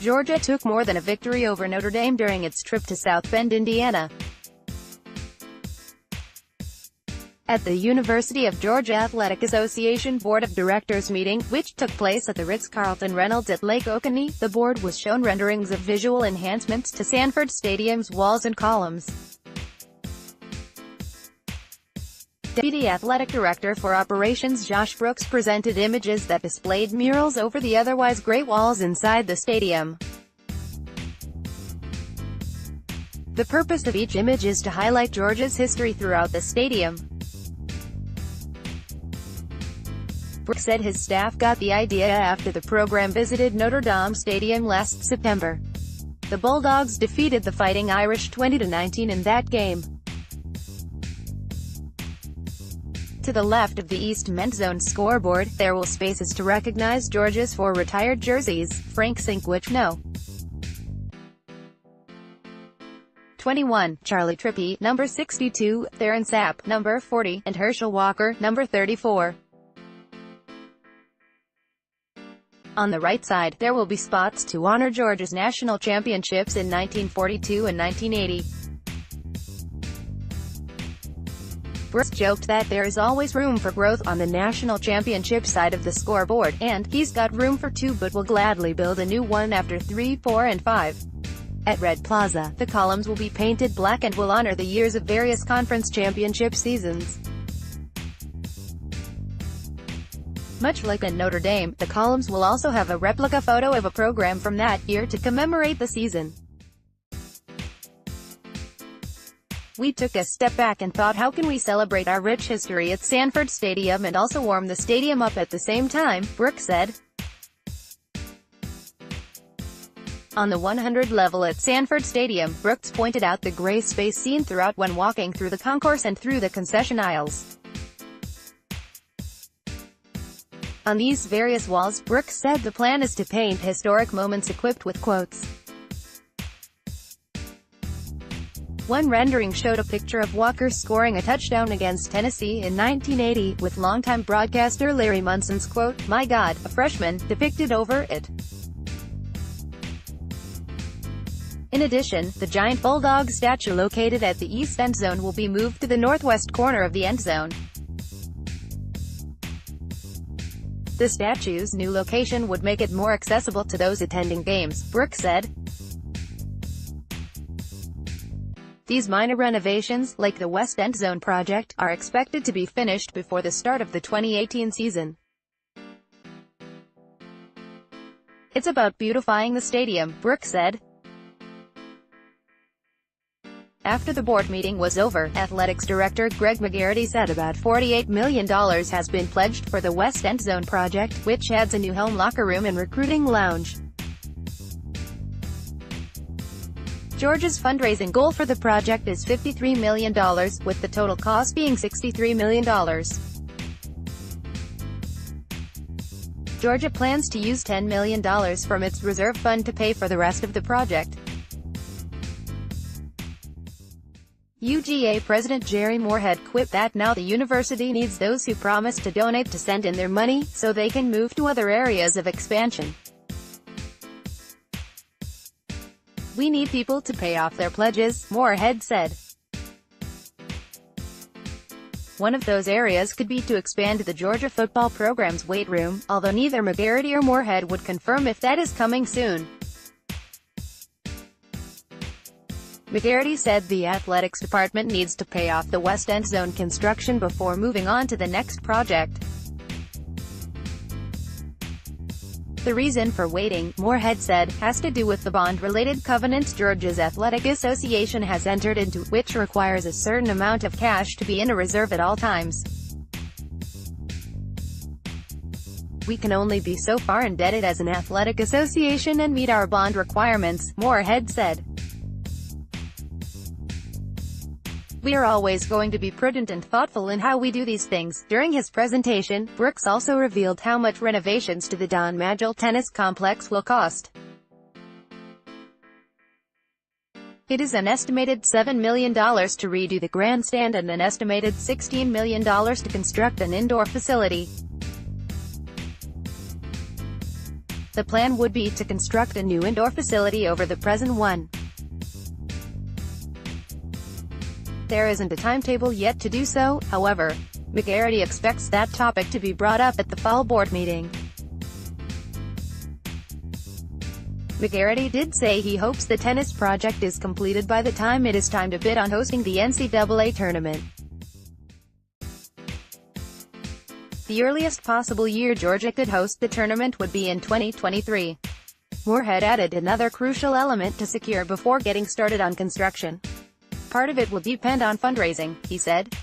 Georgia took more than a victory over Notre Dame during its trip to South Bend, Indiana. At the University of Georgia Athletic Association Board of Directors meeting, which took place at the Ritz-Carlton Reynolds at Lake Oconee, the board was shown renderings of visual enhancements to Sanford Stadium's walls and columns. Deputy Athletic Director for Operations Josh Brooks presented images that displayed murals over the otherwise great walls inside the stadium. The purpose of each image is to highlight Georgia's history throughout the stadium. Brooks said his staff got the idea after the program visited Notre Dame Stadium last September. The Bulldogs defeated the Fighting Irish 20-19 in that game. To the left of the East Men's Zone scoreboard, there will spaces to recognize Georgia's 4 retired jerseys: Frank Sinkwich, No. 21, Charlie Trippi, number 62, Theron Sapp, number 40, and Herschel Walker, number 34. On the right side, there will be spots to honor Georgia's national championships in 1942 and 1980. Brooks joked that there is always room for growth on the national championship side of the scoreboard, and he's got room for 2 but will gladly build a new one after 3, 4, and 5. At Red Plaza, the columns will be painted black and will honor the years of various conference championship seasons. Much like at Notre Dame, the columns will also have a replica photo of a program from that year to commemorate the season. We took a step back and thought, how can we celebrate our rich history at Sanford Stadium and also warm the stadium up at the same time, Brooks said. On the 100 level at Sanford Stadium, Brooks pointed out the gray space seen throughout when walking through the concourse and through the concession aisles. On these various walls, Brooks said the plan is to paint historic moments equipped with quotes. One rendering showed a picture of Walker scoring a touchdown against Tennessee in 1980, with longtime broadcaster Larry Munson's quote, "My God, a freshman," depicted over it. In addition, the giant Bulldog statue located at the east end zone will be moved to the northwest corner of the end zone. The statue's new location would make it more accessible to those attending games, Brooks said. These minor renovations, like the West End Zone project, are expected to be finished before the start of the 2018 season. It's about beautifying the stadium, Brooks said. After the board meeting was over, Athletics Director Greg McGarity said about $48 million has been pledged for the West End Zone project, which adds a new home locker room and recruiting lounge. Georgia's fundraising goal for the project is $53 million, with the total cost being $63 million. Georgia plans to use $10 million from its reserve fund to pay for the rest of the project. UGA President Jerry Moorhead quipped that now the university needs those who promise to donate to send in their money, so they can move to other areas of expansion. "We need people to pay off their pledges," Moorhead said. One of those areas could be to expand the Georgia football program's weight room, although neither McGarity or Moorhead would confirm if that is coming soon. McGarity said the athletics department needs to pay off the West End Zone construction before moving on to the next project. The reason for waiting, Moorhead said, has to do with the bond-related covenants Georgia's Athletic Association has entered into, which requires a certain amount of cash to be in a reserve at all times. "We can only be so far indebted as an athletic association and meet our bond requirements," Moorhead said. "We are always going to be prudent and thoughtful in how we do these things." During his presentation, Brooks also revealed how much renovations to the Don Magel tennis complex will cost. It is an estimated $7 million to redo the grandstand and an estimated $16 million to construct an indoor facility. The plan would be to construct a new indoor facility over the present one. There isn't a timetable yet to do so, however. McGarity expects that topic to be brought up at the fall board meeting. McGarity did say he hopes the tennis project is completed by the time it is time to bid on hosting the NCAA tournament. The earliest possible year Georgia could host the tournament would be in 2023. Moorhead added another crucial element to secure before getting started on construction. Part of it will depend on fundraising, he said.